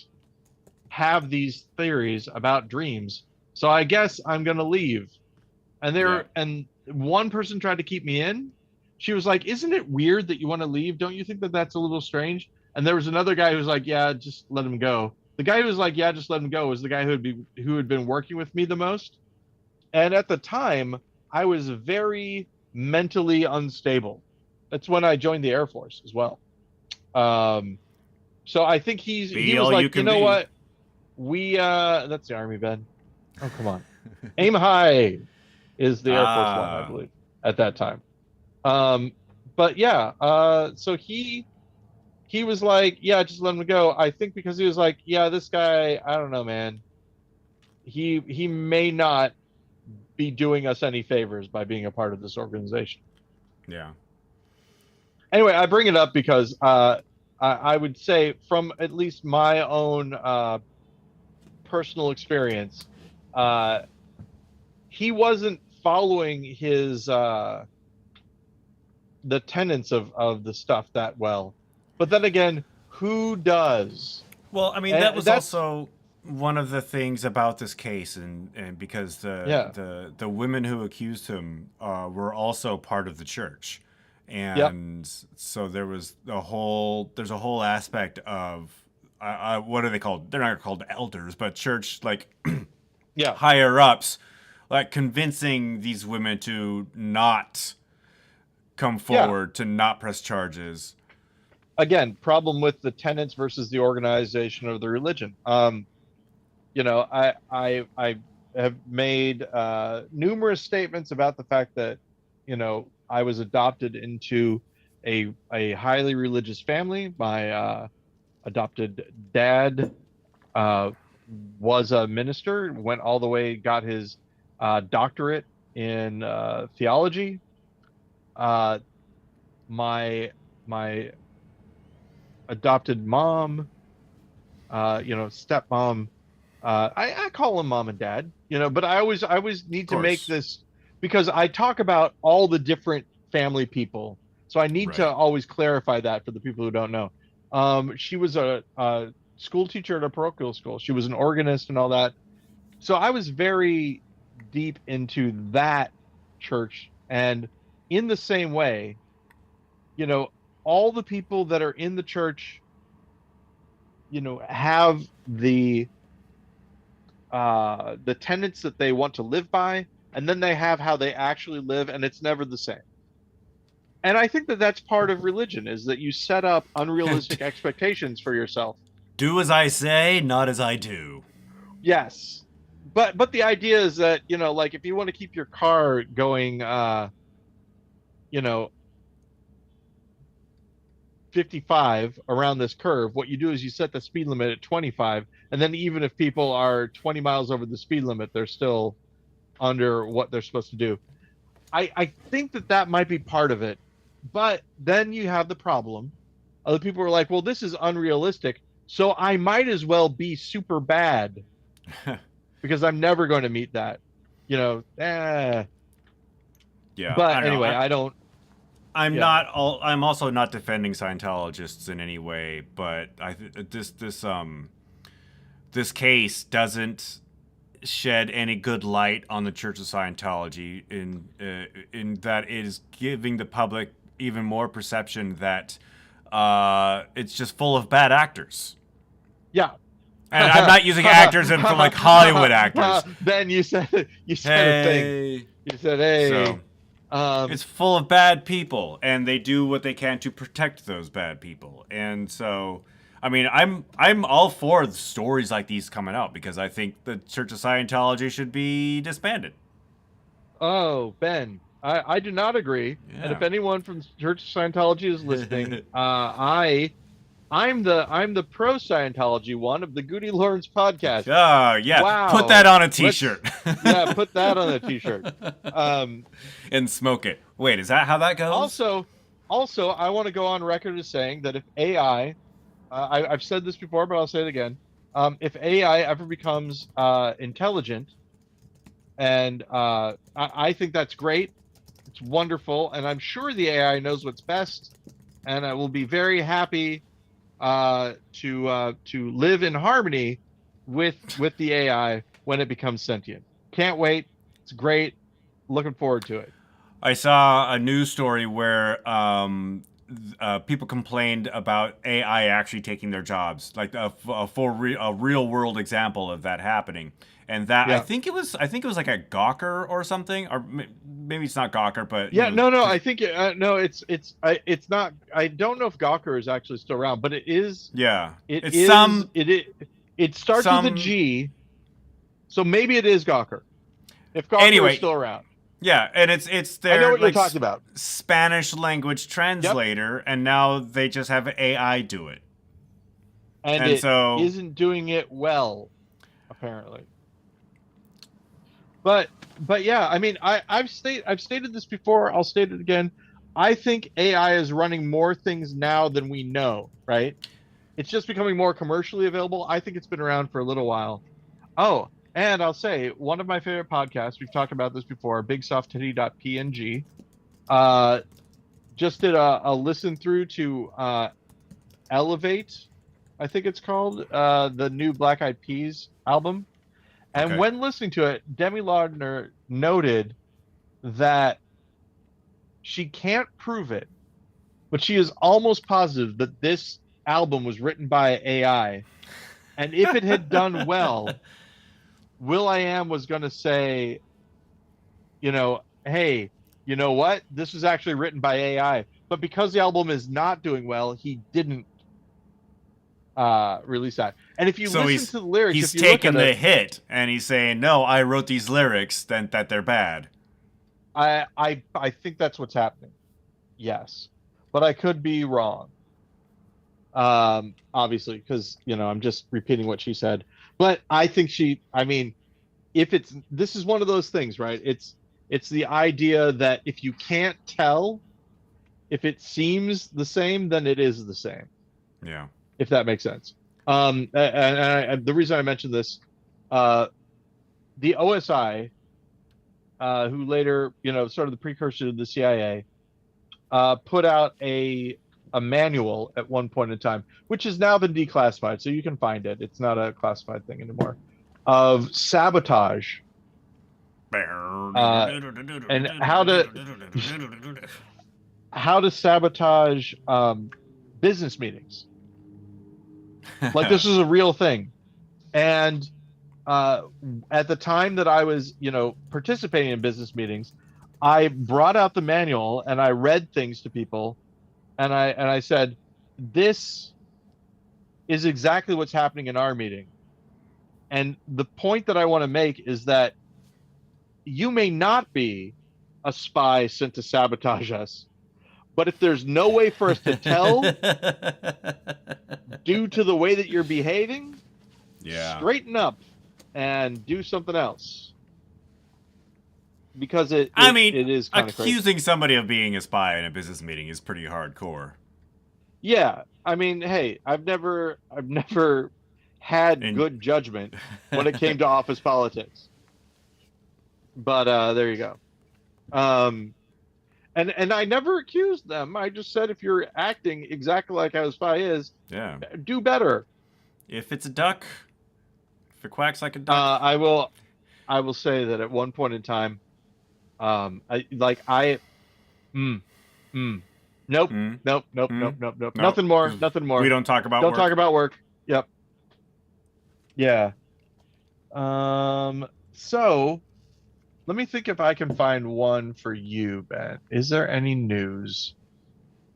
have these theories about dreams. So I guess I'm gonna leave. Yeah. And one person tried to keep me in. She was like, "Isn't it weird that you want to leave? Don't you think that that's a little strange?" And there was another guy who was like, "Yeah, just let him go." The guy who was like, "Yeah, just let him go," was the guy who had been working with me the most. And at the time, I was very mentally unstable. That's when I joined the Air Force as well. Um, so I think Be he was all you like, you can know be. what? That's the Army, Ben. Oh, come on. Aim high is the Air Force line, I Ah, believe, at that time. Um, but yeah, so he was like, yeah, just let him go. I think because he was like, yeah, this guy, I don't know, man. He may not be doing us any favors by being a part of this organization. yeah. Anyway, I bring it up because I would say from at least my own personal experience, uh, he wasn't following his the tenets of the stuff that well. But then again, who does? Well, I mean, that And was that's also one of the things about this case, and because yeah, the women who accused him were also part of the church, yep, and so there's a whole aspect of what are they called? They're not called elders, but church like yeah, higher ups, like convincing these women to not come yeah. forward, to not press charges. Again, problem with the tenets versus the organization of the religion. I have made numerous statements about the fact that, I was adopted into a highly religious family. My adopted dad uh, was a minister, went all the way, got his doctorate in theology. Uh, my my adopted mom, stepmom. I call them mom and dad, but I always Of need to make course, this because I talk about all the different family people. So I need to right. always clarify that for the people who don't know. She was a school teacher at a parochial school. She was an organist and all that. So I was very deep into that church. And in the same way, you know, all the people that are in the church, have the tenets that they want to live by, and then they have how they actually live, and it's never the same. And I think that that's part of religion is that you set up unrealistic expectations for yourself. Do as I say, not as I do. Yes. But the idea is that, like if you want to keep your car going you know, 55 around this curve, what you do is you set the speed limit at 25, and then even if people are 20 miles over the speed limit, they're still under what they're supposed to do. I think that that might be part of it. But then you have the problem. Other people are like, well, this is unrealistic. So I might as well be super bad because I'm never going to meet that. You know, eh. Yeah, I But don't know. anyway, I don't, I'm yeah. not. I'm also not defending Scientologists in any way, but this case doesn't shed any good light on the Church of Scientology in that it is giving the public even more perception that it's just full of bad actors. Yeah. And I'm not using actors in from like Hollywood actors. Ben, you said a thing. Hey, You said, hey, so um, it's full of bad people, and they do what they can to protect those bad people. And so, I mean, I'm all for stories like these coming out because I think the Church of Scientology should be disbanded. oh, Ben, I do not agree. And if Yeah. anyone from Church of Scientology is listening, I'm the pro Scientology one of the GudeLaurance podcast. Oh, yeah. Put that Wow. on a Let's T-shirt. yeah, put that on a t-shirt. Um And smoke it. Wait, is that how that goes? also also I want to go on record as saying that if AI I've said this before, but I'll say it again. If AI ever becomes intelligent, and I think that's great, it's wonderful, and I'm sure the AI knows what's best, and I will be very happy to live in harmony with the AI when it becomes sentient. Can't wait. It's great. Looking forward to it. I saw a news story where people complained about AI actually taking their jobs, like a real world example of that happening. And that Yeah. I think it was like a Gawker or something, or maybe it's not Gawker, but Yeah, no. just, I think no. It's not. I don't know if Gawker is actually still around, but it is. yeah, It it's is. It starts with a some G, so maybe it is Gawker. If Gawker is anyway. still around, Yeah, and it's I know their what you're like talking about. Spanish language Yep, translator, and now they just have AI do it. and And it so, isn't doing it well, apparently. But yeah, I mean, I've stated this before. I'll state it again. I think AI is running more things now than we know. Right? It's just becoming more commercially available. I think it's been around for a little while. Oh, and I'll say one of my favorite podcasts. We've talked about this before. BigSoftTitty.png. Uh, just did a listen through to Elevate. I think it's called the new Black Eyed Peas album. And okay. when listening to it, Demi Lardner noted that she can't prove it, but she is almost positive that this album was written by AI. And if it had done well, Will.i.am was going to say, hey, you know what? This was actually written by AI. But because the album is not doing well, he didn't release that. And if you So listen to the lyrics, he's if you look taking at the it, hit and he's saying, "No, I wrote these lyrics, then that they're bad." I think that's what's happening. Yes, but I could be wrong. Obviously, because I'm just repeating what she said. But I think I mean, if this is one of those things, right? It's the idea that if you can't tell if it seems the same, then it is the same. Yeah. If that makes sense. The reason I mentioned this, uh, the OSI, who later, sort of the precursor to the CIA, put out a manual at one point in time, which has now been declassified, so you can find it. It's not a classified thing anymore. Of sabotage, and how to sabotage business meetings. Like this is a real thing. And at the time that I was, participating in business meetings, I brought out the manual and I read things to people, and I said, "This is exactly what's happening in our meeting." And the point that I want to make is that you may not be a spy sent to sabotage us, but if there's no way for us to tell due to the way that you're behaving, Yeah. straighten up and do something else. Because it is kind of crazy. Accusing somebody of being a spy in a business meeting is pretty hardcore. Yeah, I mean, hey, I've never had good judgment when it came to office politics. But there you go. And I never accused them. I just said if you're acting exactly like how a spy is, Yeah. do better. If it's a duck, if it quacks like a duck. I will say that at one point in time, nope, nope, nope, nope. Nothing more. We don't talk about Don't work. talk about work. Yep. Yeah. So let me think if I can find one for you, Ben. Is there any news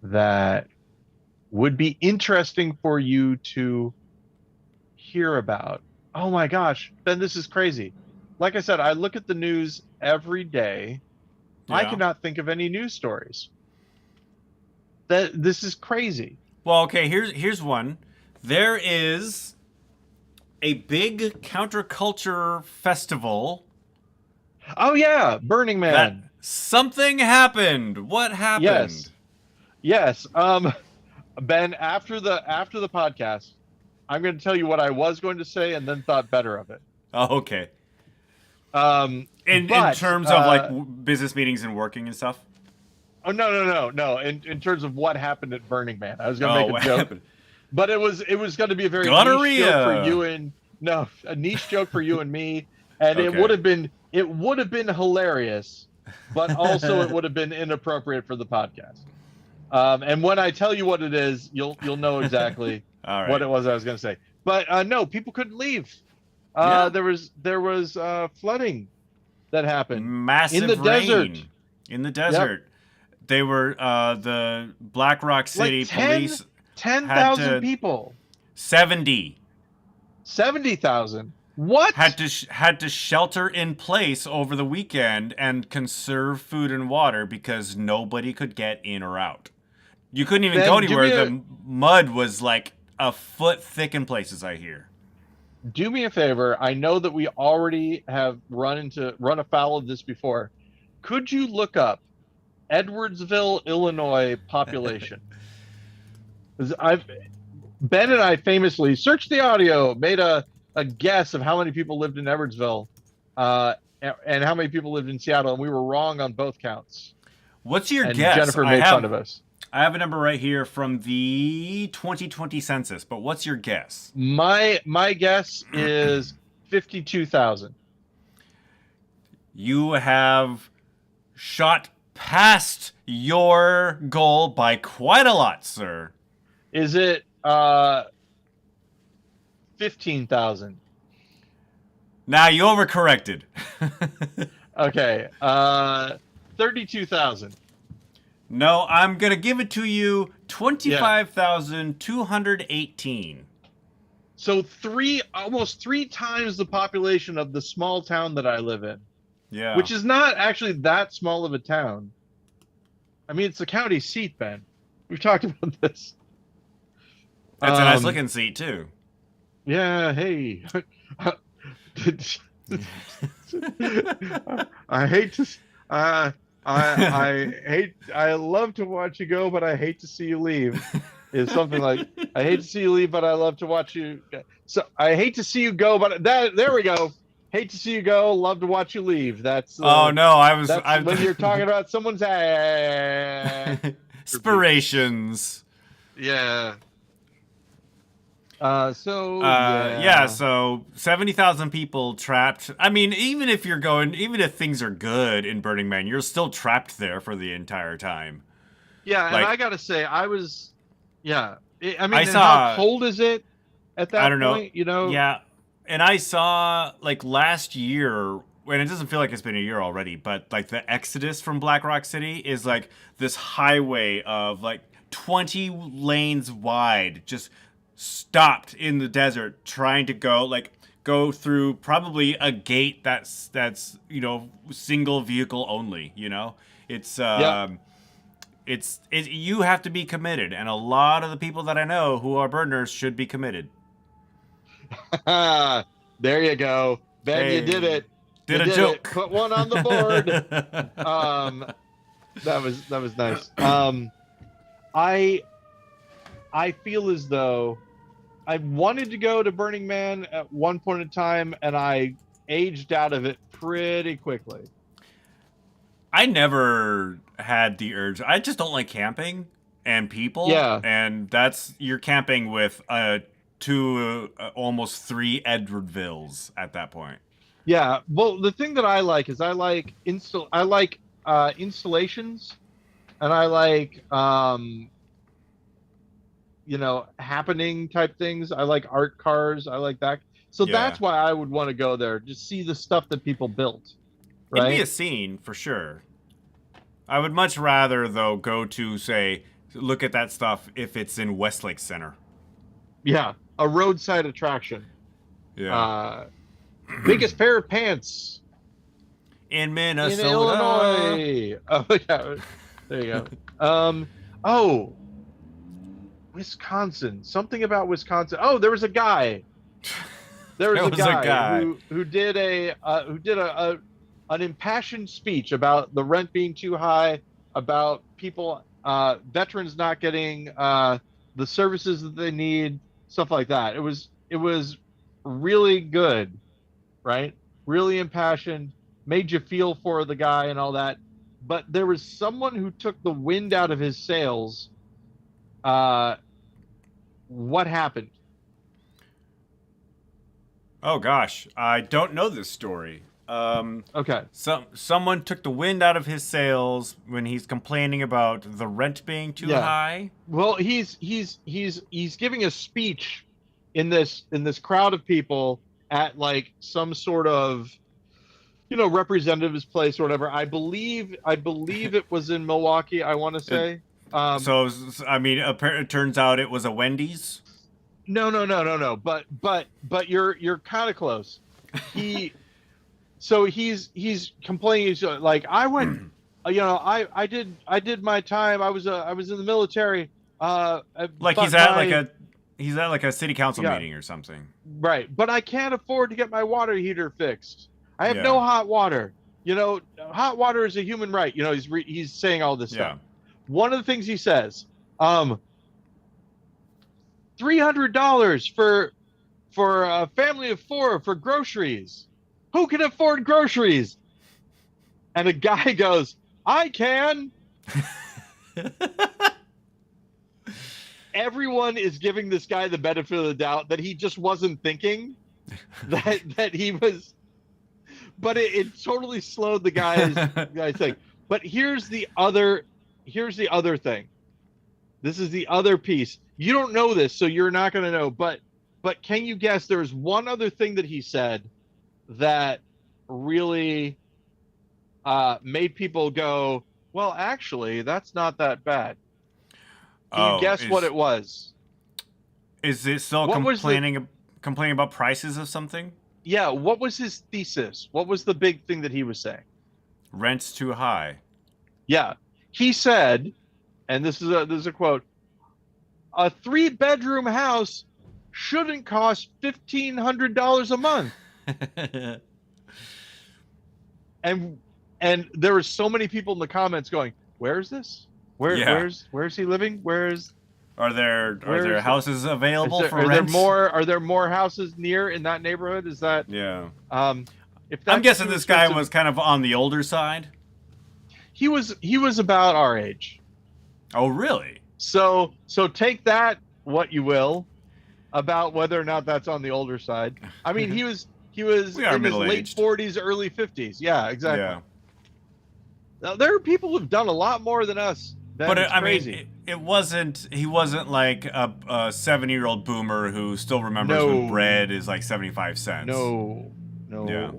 that would be interesting for you to hear about? Oh my gosh, Ben, this is crazy. Like I said, I look at the news every day. Yeah. I cannot think of any news stories. This is crazy. Well, okay, here's one. There is a big counterculture festival. Oh yeah, Burning Man. Something happened. What happened? Yes. Ben, after the podcast, I'm going to tell you what I was going to say and then thought better of it. Oh, okay. In terms of like business meetings and working and stuff. Oh no. In terms of what happened at Burning Man, I was going to make a joke, happened? But it was going to be a very Gonorrhea. niche joke for you and a niche joke for you and me, and Okay. it would have been hilarious, but also it would have been inappropriate for the podcast. And when I tell you what it is, you'll know exactly All what right. it was I was going to say. But no, people couldn't leave. Yeah. There was flooding that happened in the Massive desert. rain in the Yep, desert. They were the Black Rock like City ten police ten had thousand to people, 70 70,000. What? had to shelter in place over the weekend and conserve food and water because nobody could get in or out. You couldn't even go Ben, do anywhere. me a The mud was like a foot thick in places, I hear. do me a favor. I know that we already have run afoul of this before. Could you look up Edwardsville, Illinois population? 'Cause Ben and I famously searched the audio, made a guess of how many people lived in Edwardsville, and how many people lived in Seattle, and we were wrong on both counts. What's your And guess? Jennifer made fun of us. I have a number right here from the 2020 census, but what's your guess? My guess is 52,000. You have shot past your goal by quite a lot, sir. Is it 15,000? Now you overcorrected. Okay. 32,000. No, I'm going to give it to you 25,218. So almost three times the population of the small town that I live in, Yeah. which is not actually that small of a town. I mean, it's the county seat, Ben. We've talked about this. That's a nice looking seat, too. Yeah, hey. I hate to I love to watch you go, but I hate to see you leave. Is something like I hate to see you leave, but I love to watch you. So I hate to see you go, but there we go. Hate to see you go, love to watch you leave. That's Oh no, that's when you're talking about someone's aspirations. Yeah. So 70,000 people trapped. I mean, even if things are good in Burning Man, you're still trapped there for the entire time. Yeah, and Like, I gotta say, I was, yeah. I mean, I and saw- how cold is it at that I don't know. point? You know, Yeah, and I saw like last year, and it doesn't feel like it's been a year already, but like the exodus from Black Rock City is like this highway of like 20 lanes wide, just stopped in the desert trying to go through probably a gate that's single vehicle only. It's you have to be committed, and a lot of the people that I know who are burners should be committed. there you go, Ben. Hey, You did it. Did You a joke. Put one on the board. That was nice. I feel as though I wanted to go to Burning Man at one point in time, and I aged out of it pretty quickly. I never had the urge. I just don't like camping and people. Yeah. And you're camping with almost 3 Edwardvilles at that point. Yeah. Well, the thing that I like is I like installations, and I like happening type things. I like art cars. I like that. So Yeah. that's why I would want to go there, just see the stuff that people built. Right? It'd be a scene for sure. I would much rather though go to look at that stuff if it's in Westlake Center. Yeah, a roadside attraction. Yeah. Biggest pair of pants in Minnesota. in Illinois. Oh yeah, there you go. Wisconsin. Something about Wisconsin. Oh, there was a guy. There was, a guy who did an impassioned speech about the rent being too high, about people, veterans not getting the services that they need, stuff like that. It was really good, right? Really impassioned, made you feel for the guy and all that. But there was someone who took the wind out of his sails. What happened? Oh gosh, I don't know this story. Okay. Someone took the wind out of his sails when he's complaining about the rent being too Yeah. high. Well, he's giving a speech in this crowd of people at like some sort of representative's place or whatever. I believe it was in Milwaukee. I want to It, say. Um, so I mean, it turns out it was a Wendy's. no, no, no, no, no. But you're kind of close. He so he's complaining. He's like, I went, I did my time. I was in the military. Like But my he's at like a city council yeah, meeting or something. right. But I can't afford to get my water heater fixed. I have Yeah, no hot water. Hot water is a human right. He's saying all this stuff. yeah. One of the things he says, um, $300 for a family of four for groceries. Who can afford groceries? And a guy goes, I can. Everyone is giving this guy the benefit of the doubt that he just wasn't thinking that he was, but it totally slowed the guy's thing. But here's the other thing. This is the other piece. You don't know this, so you're not going to know. But can you guess? There's one other thing that he said that really made people go, well, actually, that's not that bad. Can you guess what it was? Is it still What was complaining about prices of something? Yeah, what was his thesis? What was the big thing that he was saying? Rent's too high. Yeah, he said, and this is a quote: a 3-bedroom house shouldn't cost $1,500 a month. And there were so many people in the comments going, "Where is this? Where's he living? Are there houses available for rent? Are there more houses near in that neighborhood? Is that Yeah. If I'm that's guessing too this guy expensive- was kind of on the older side. he was about our age. Oh, really? So take that what you will about whether or not that's on the older side. I mean, he was We are in his late middle-aged. 40s, early 50s. Yeah, exactly. Yeah. Now, there are people who've done a lot more than us. But It's I crazy. mean, he wasn't like a 70-year-old boomer who still remembers when bread is like 75 cents. No. Yeah.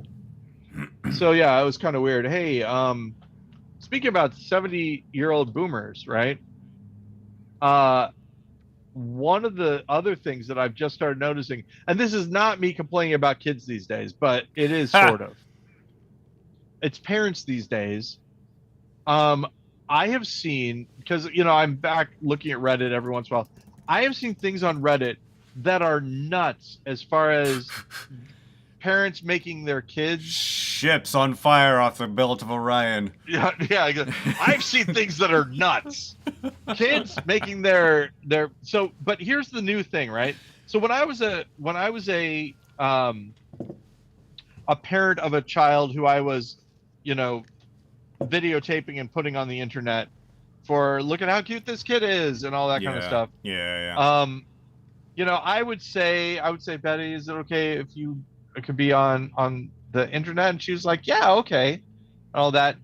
So yeah, it was kind of weird. Hey, speaking about 70-year-old boomers, right? One of the other things that I've just started noticing, and this is not me complaining about kids these days, but it is sort of. It's parents these days. I have seen, because I'm back looking at Reddit every once in a while. I have seen things on Reddit that are nuts as far as parents making their kids ships on fire off the belt of Orion. Yeah. I've seen things that are nuts. Kids making their so. But here's the new thing, right? So when I was a parent of a child who I was, videotaping and putting on the internet for look at how cute this kid is and all that kind of stuff. Yeah. I would say, Betty, is it okay if it could be on the internet? And she was like, yeah, okay. All that.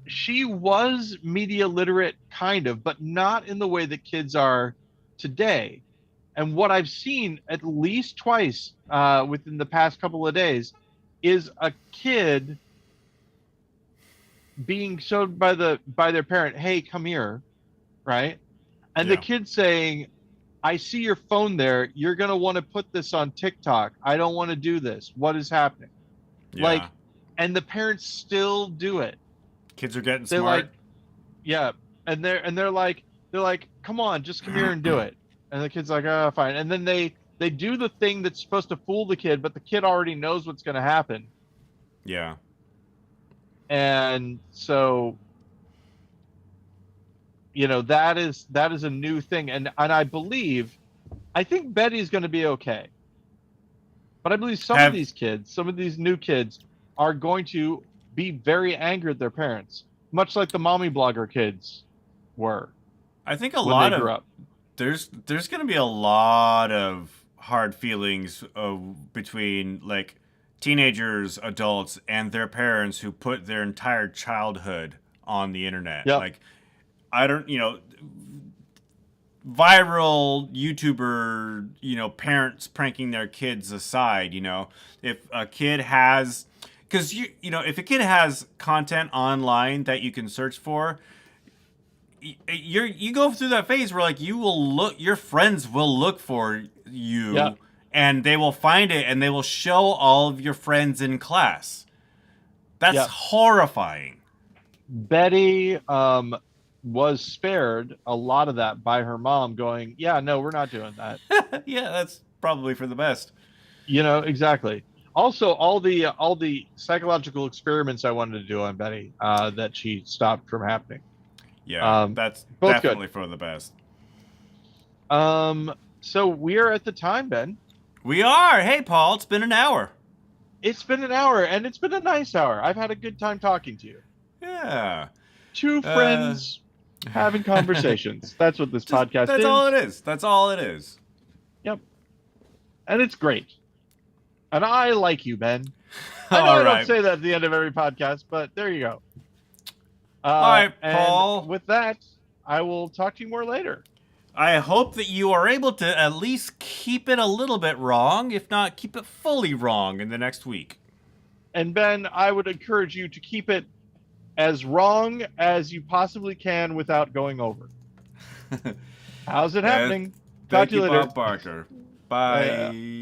She was media literate, kind of, but not in the way that kids are today. And what I've seen at least twice within the past couple of days is a kid being showed by their parent, hey, come here, right? And the kid saying, I see your phone there. You're going to want to put this on TikTok. I don't want to do this. What is happening? Yeah. And the parents still do it. Kids are getting They're smart. like, yeah. And they're like, come on, just come here and do it. And the kid's like, oh, fine. And then they do the thing that's supposed to fool the kid, but the kid already knows what's going to happen. Yeah. And so, that is a new thing. And I think Betty's going to be okay. But I believe some of these new kids are going to be very angry at their parents, much like the mommy blogger kids were. I think there's going to be a lot of hard feelings between like teenagers, adults, and their parents who put their entire childhood on the internet. Yep. Like, I don't, viral YouTuber, parents pranking their kids aside, if a kid has, because if a kid has content online that you can search for, you go through that phase where like your friends will look for you. Yep. And they will find it and they will show all of your friends in class. That's horrifying. Betty was spared a lot of that by her mom going, yeah, no, we're not doing that. Yeah, that's probably for the best. Exactly. Also, all the psychological experiments I wanted to do on Betty that she stopped from happening. Yeah, that's definitely for the best. So we are at the time, Ben. We are. Hey, Paul, it's been an hour. It's been an hour, and it's been a nice hour. I've had a good time talking to you. Yeah. Two friends having conversations. That's what this podcast is. That's all it is. That's all it is. Yep. And it's great. And I like you, Ben. I know All I right. don't say that at the end of every podcast, but there you go. All right, and Paul. with that, I will talk to you more later. I hope that you are able to at least keep it a little bit wrong, if not keep it fully wrong in the next week. And Ben, I would encourage you to keep it as wrong as you possibly can without going over. How's it happening? Talk Thank to you you, later. Bob Barker. Bye.